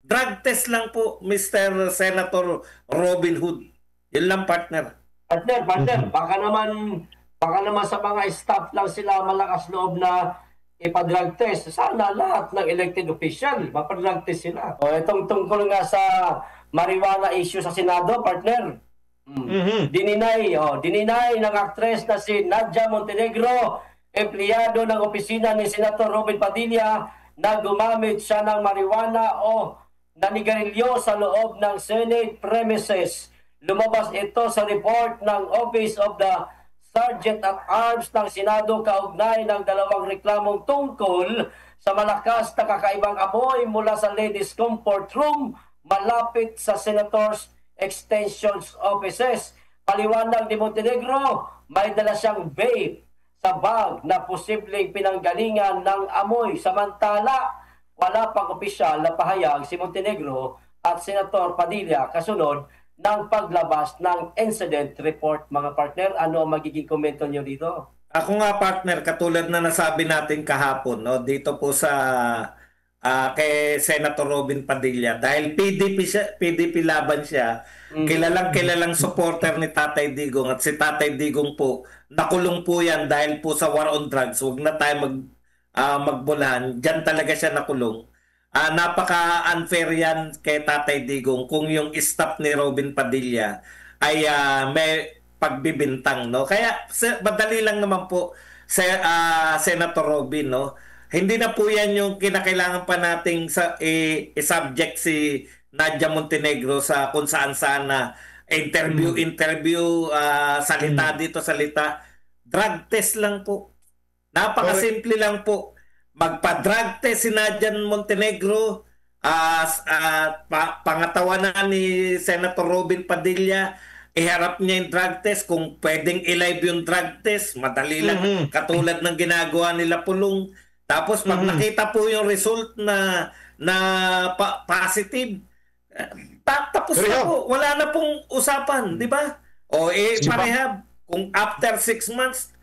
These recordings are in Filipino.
Drug test lang po, Mr. Senator Robin Hood. Yun lang, partner. Partner, baka naman sa mga staff lang sila malakas loob na ipa-drug test. Sana lahat ng elected official, mapa-drug test sila. O, itong tungkol nga sa marijuana issue sa Senado, partner. Dininay ng aktres na si Nadia Montenegro, empleyado ng opisina ni Senator Robin Padilla, na gumamit siya ng marijuana o nanigarilyo sa loob ng Senate premises. Lumabas ito sa report ng Office of the Sergeant at Arms ng Senado kaugnay ng dalawang reklamong tungkol sa malakas na kakaibang amoy mula sa ladies' comfort room malapit sa Senators' Extensions Offices. Paliwanag ni Montenegro, may dala siyang vape sa bag na posibleng pinanggalingan ng amoy. Samantala, wala pang opisyal na pahayag si Montenegro at Senator Padilla kasunod ng paglabas ng incident report. Mga partner, ano ang magiging komento niyo dito? Ako nga, partner, katulad na nasabi natin kahapon, no, dito po sa kay Senator Robin Padilla, dahil PDP laban siya, kilalang supporter ni Tatay Digong, at si Tatay Digong po, nakulong po yan dahil po sa war on drugs. Huwag na tayo magbulahan. Diyan talaga siya nakulong. Napaka-unfair yan kay Tatay Digong kung yung staff ni Robin Padilla ay may pagbibintang, no? Kaya madali lang naman po Senator Robin, no? Hindi na po yan yung kinakailangan pa nating i-subject si Nadia Montenegro sa kung saan-saan na interview, salita dito, salita. Drug test lang po. Napakasimple lang po. Magpa-drug test si Nadia Montenegro, pangatawa na ni Senator Robin Padilla, iharap niya yung drug test. Kung pwedeng i-live yung drug test, madali lang. Katulad ng ginagawa nila Pulong. Tapos pag nakita po yung result na positive, tapos na po. Wala na pong usapan, di ba? O parehab. Kung after 6 months,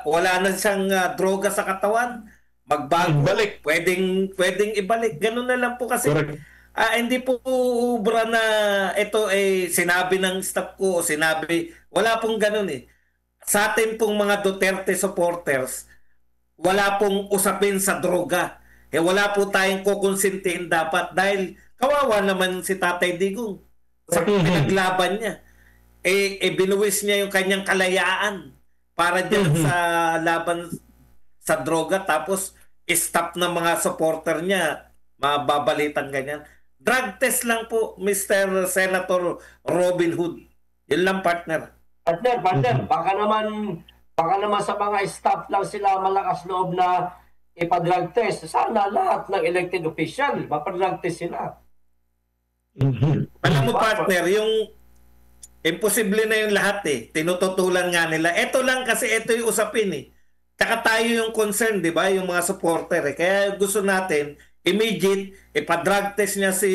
wala na siyang droga sa katawan, magbago, pwedeng ibalik. Ganun na lang po kasi. Hindi po ubra na ito ay sinabi ng staff ko o sinabi. Wala pong ganun eh. Sa atin pong mga Duterte supporters, wala pong usapin sa droga. Wala po tayong kukonsintihin dapat dahil kawawa naman si Tatay Digong sa pinaglaban niya. Binuwis niya yung kanyang kalayaan para dyan sa laban sa droga, tapos stop ng mga supporter niya, mababalitan ganyan. Drug test lang po, Mr. Senator Robin Hood. Yun lang, partner. Partner, baka naman sa mga staff lang sila malakas loob na ipa-drug test. Sana lahat ng elected official, mapa-drug test sila. Alam mo, partner, yung imposible na yung lahat eh. Tinututulan nga nila. Ito lang kasi ito yung usapin eh. Tsaka tayo yung concern, di ba? Yung mga supporter eh. Kaya gusto natin, immediate, ipa-drug test niya si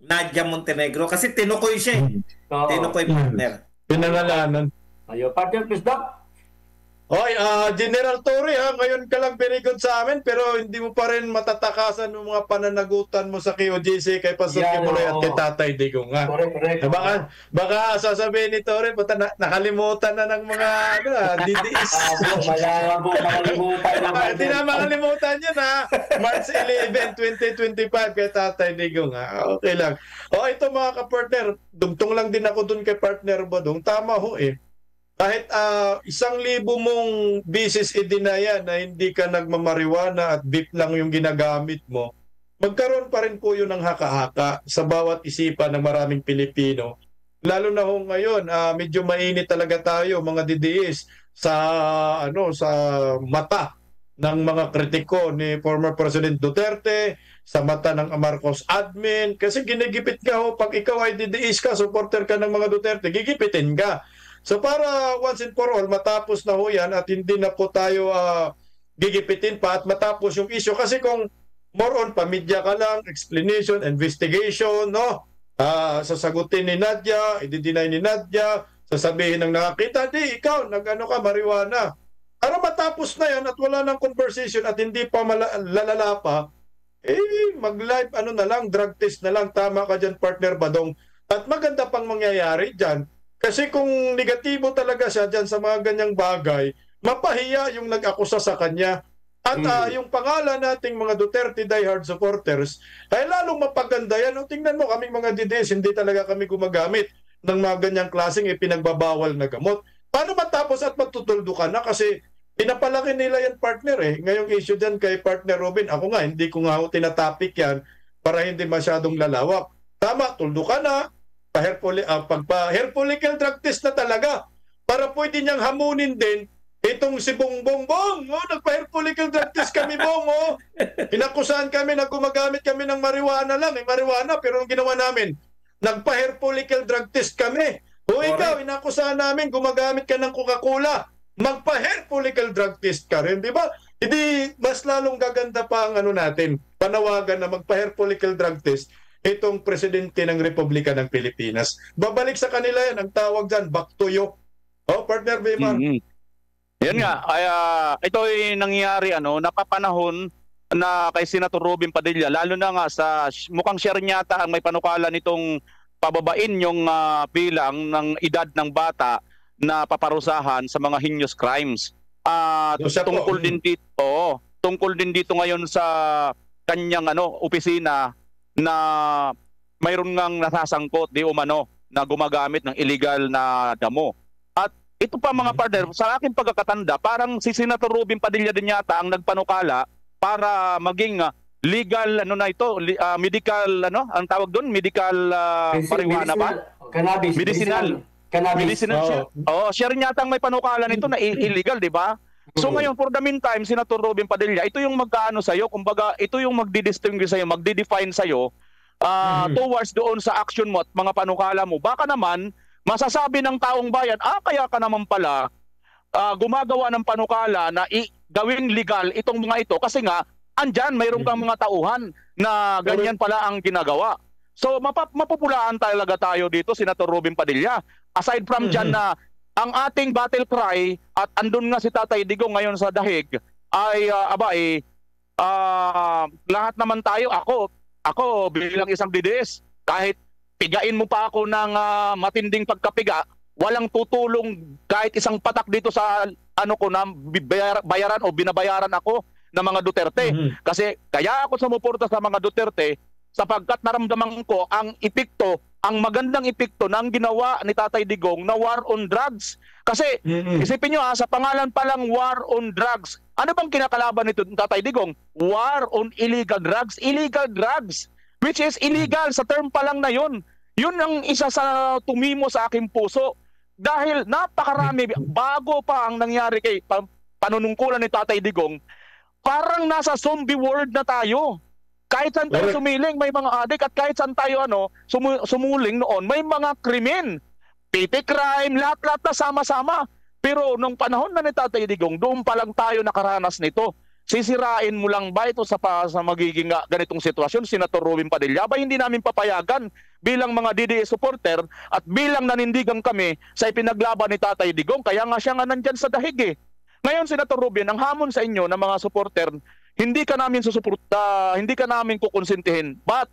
Nadia Montenegro kasi tinukoy siya eh. Tinukoy, partner. Pinangalanan. Ayo, partner, please, Doc. Hoy, General Torre, ngayon ka lang pinigod sa amin pero hindi mo pa rin matatakasan ng mga pananagutan mo sa KOJC kay Pastor Kibuloy at kay Tatay Digong. Correct. Baka sasabihin ni Torre, nakalimutan na ng mga DDS. Hindi na makalimutan yun March 11, 2025 kay Tatay Digong. Okay lang. Ito mga ka-partner, dugtong lang din ako dun kay partner Bodong. Tama ho eh. Kahit 1,000 mong bisis idinaya na hindi ka nagmamariwana at vape lang yung ginagamit mo, magkaroon pa rin po yun ng haka-haka sa bawat isipan ng maraming Pilipino. Lalo na ho ngayon, medyo mainit talaga tayo mga DDS sa mata ng mga kritiko ni former President Duterte, sa mata ng Marcos admin, kasi ginigipit ka ho. Pag ikaw ay DDS ka, supporter ka ng mga Duterte, gigipitin ka. So para once and for all, matapos na ho yan at hindi na po tayo gigipitin pa at matapos yung issue. Kasi kung more on pamidya ka lang, explanation, investigation, no? Sasagutin ni Nadia, i-deny ni Nadia, sasabihin ng nakakita, di, ikaw, nag-ano ka, marijuana. Para matapos na yan at wala ng conversation at hindi pa lalala pa, mag-live, ano na lang, drug test na lang. Tama ka dyan, partner Badong. At maganda pang mangyayari dyan. Kasi kung negatibo talaga siya dyan sa mga ganyang bagay, mapahiya yung nag-akusa sa kanya. At yung pangalan nating mga Duterte diehard supporters, ay lalong mapaganda yan. O, tingnan mo, kaming mga DDS, hindi talaga kami gumagamit ng mga ganyang klaseng ipinagbabawal na gamot. Paano matapos at magtutuldo ka na? Kasi pinapalaki nila yan, partner eh. Ngayong issue dyan kay partner Robin, ako nga, hindi ko nga tinatapik yan para hindi masyadong lalawak. Tama, tuldo ka na, pagpa-hair follicle drug test na talaga para pwede niyang hamunin din itong si Bongbong. Nagpa-hair follicle drug test kami, Bong. Inakusahan kami na gumagamit kami ng marijuana lang. Marijuana, pero ang ginawa namin, nagpa-hair follicle drug test kami. Ikaw, inakusahan namin, gumagamit ka ng Coca-Cola. Magpa-hair follicle drug test ka rin, di ba? Hindi, mas lalong gaganda pa ang natin, panawagan na magpa-hair follicle drug test itong presidente ng Republika ng Pilipinas. Babalik sa kanila yan, ang tawag dyan, back to you. Partner Bimar. Yan nga, ito ay nangyari napapanahon na kay Senator Robin Padilla, lalo na nga sa mukhang siya rin yata ang may panukala nitong pababain yung bilang ng edad ng bata na paparusahan sa mga heinous crimes. Tungkol din dito ngayon sa kanyang opisina na mayroon ngang nasasangkot di umano na gumagamit ng illegal na damo. At ito pa mga partner, sa aking pagkakatanda, parang si Senator Robin Padilla din yata ang nagpanukala para maging legal medical ang tawag doon, medical marijuana ba? Cannabis. Medicinal siya. Siya rin yata ang may panukala nito na illegal, di ba? So ngayon, for the meantime, Senator Robin Padilla, ito yung magkaano sa'yo, kumbaga, ito yung magdi-distinguish sa'yo, magdi-define sa'yo towards doon sa action mo at mga panukala mo. Baka naman, masasabi ng taong bayan, kaya ka naman pala gumagawa ng panukala na gawing legal itong mga ito kasi nga, andyan, mayroon kang mga tauhan na ganyan pala ang ginagawa. So, mapupulaan talaga tayo dito, Senator Robin Padilla. Aside from dyan na ang ating battle cry at andun nga si Tatay Digong ngayon sa dahig ay lahat naman tayo, ako bilang isang DDS, kahit pigain mo pa ako ng matinding pagkapiga, walang tutulong kahit isang patak dito sa na bayaran o binabayaran ako ng mga Duterte. Kasi kaya ako sumuporta sa mga Duterte sapagkat naramdaman ko ang magandang epekto ng ginawa ni Tatay Digong na war on drugs. Kasi isipin nyo sa pangalan pa lang war on drugs. Ano bang kinakalaban nito Tatay Digong? War on illegal drugs. Illegal drugs. Which is illegal sa term pa lang na yun. Yun ang isa sa tumimo sa aking puso. Dahil napakarami, bago pa ang nangyari kay panunungkulan ni Tatay Digong, parang nasa zombie world na tayo. Kahit saan tayo sumiling, may mga adik, at kahit saan tayo sumuling noon, may mga krimen, petty crime, lahat-lahat na sama-sama. Pero nung panahon na ni Tatay Digong, doon pa lang tayo nakaranas nito. Sisirain mo lang ba ito sa magiging ganitong sitwasyon, Senator Robin Padilla? Ba hindi namin papayagan bilang mga DDS supporter at bilang nanindigan kami sa ipinaglaban ni Tatay Digong? Kaya nga siya nga nandyan sa dahig eh. Ngayon, Senator Robin, ang hamon sa inyo ng mga supporter, hindi ka namin susuporta, hindi ka namin kukonsintihin. But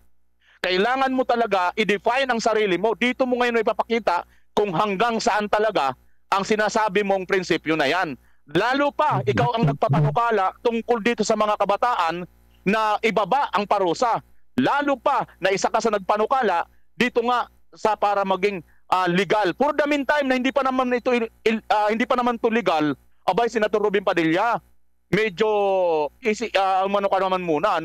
kailangan mo talaga i-define ang sarili mo. Dito mo ngayon ipapakita kung hanggang saan talaga ang sinasabi mong prinsipyo na yan. Lalo pa, ikaw ang nagpapanukala tungkol dito sa mga kabataan na ibaba ang parusa. Lalo pa na isa ka sa nagpanukala dito nga sa para maging legal. For the meantime na hindi pa naman ito legal, abay Senator Robin Padilla, medyo umano ka naman muna,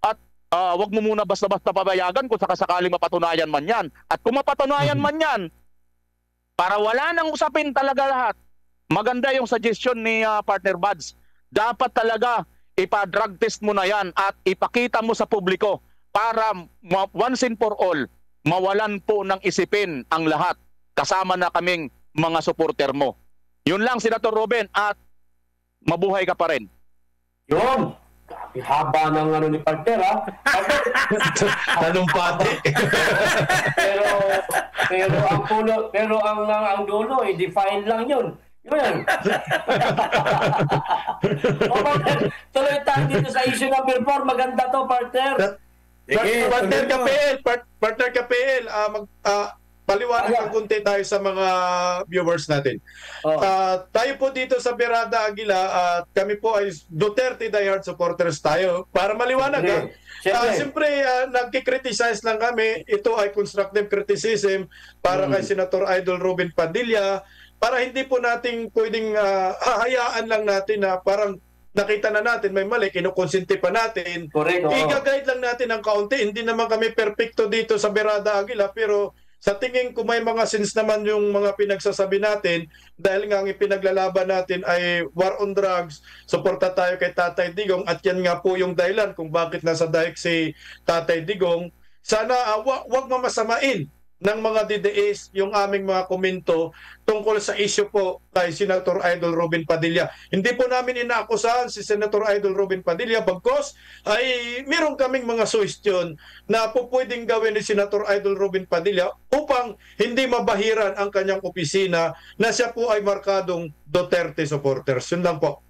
At wag mo muna basta-basta pabayagan kung sakasakaling mapatunayan man yan. At kung mapatunayan man yan, para wala nang usapin talaga lahat, maganda yung suggestion ni Partner Buds. Dapat talaga ipa-drug test mo na yan at ipakita mo sa publiko para once and for all, mawalan po ng isipin ang lahat. Kasama na kaming mga supporter mo. Yun lang, Senator Robin, at mabuhay ka pa rin. Yun. Haba ng ni Partner, ha? Anong pati? pero ang dulo, define lang yun. Yun. O, partner, tuloy tayo dito sa issue number 4. Maganda to, partner. Sige, Partner tuloy mo. KPL, partner KPL, paliwanag Ayan. ng kunti tayo sa mga viewers natin. Oh. Tayo po dito sa Berada Aguila at kami po ay Duterte diehard supporters tayo. Para maliwanag Siyempre. siyempre nagkikriticize lang kami. Ito ay constructive criticism para kay Senator Idol Robin Padilla para hindi po nating pwedeng hahayaan lang natin na parang nakita na natin may mali, kinukonsente pa natin. Correct, oo. I-guide lang natin ng kaunti. Hindi naman kami perfecto dito sa Berada Aguila pero sa tingin ko may mga sins naman yung mga pinagsasabi natin dahil nga ang ipinaglalaban natin ay war on drugs. Suporta tayo kay Tatay Digong at yan nga po yung dahilan kung bakit nasa daig si Tatay Digong. Sana wag mamasamain ng mga DDS yung aming mga komento tungkol sa issue po kay Senator Idol Robin Padilla. Hindi po namin inaakusahan si Senator Idol Robin Padilla bagkos ay meron kaming mga suggestion na po pwedeng gawin ni Senator Idol Robin Padilla upang hindi mabahiran ang kanyang opisina na siya po ay markadong Duterte supporters. Yun lang po.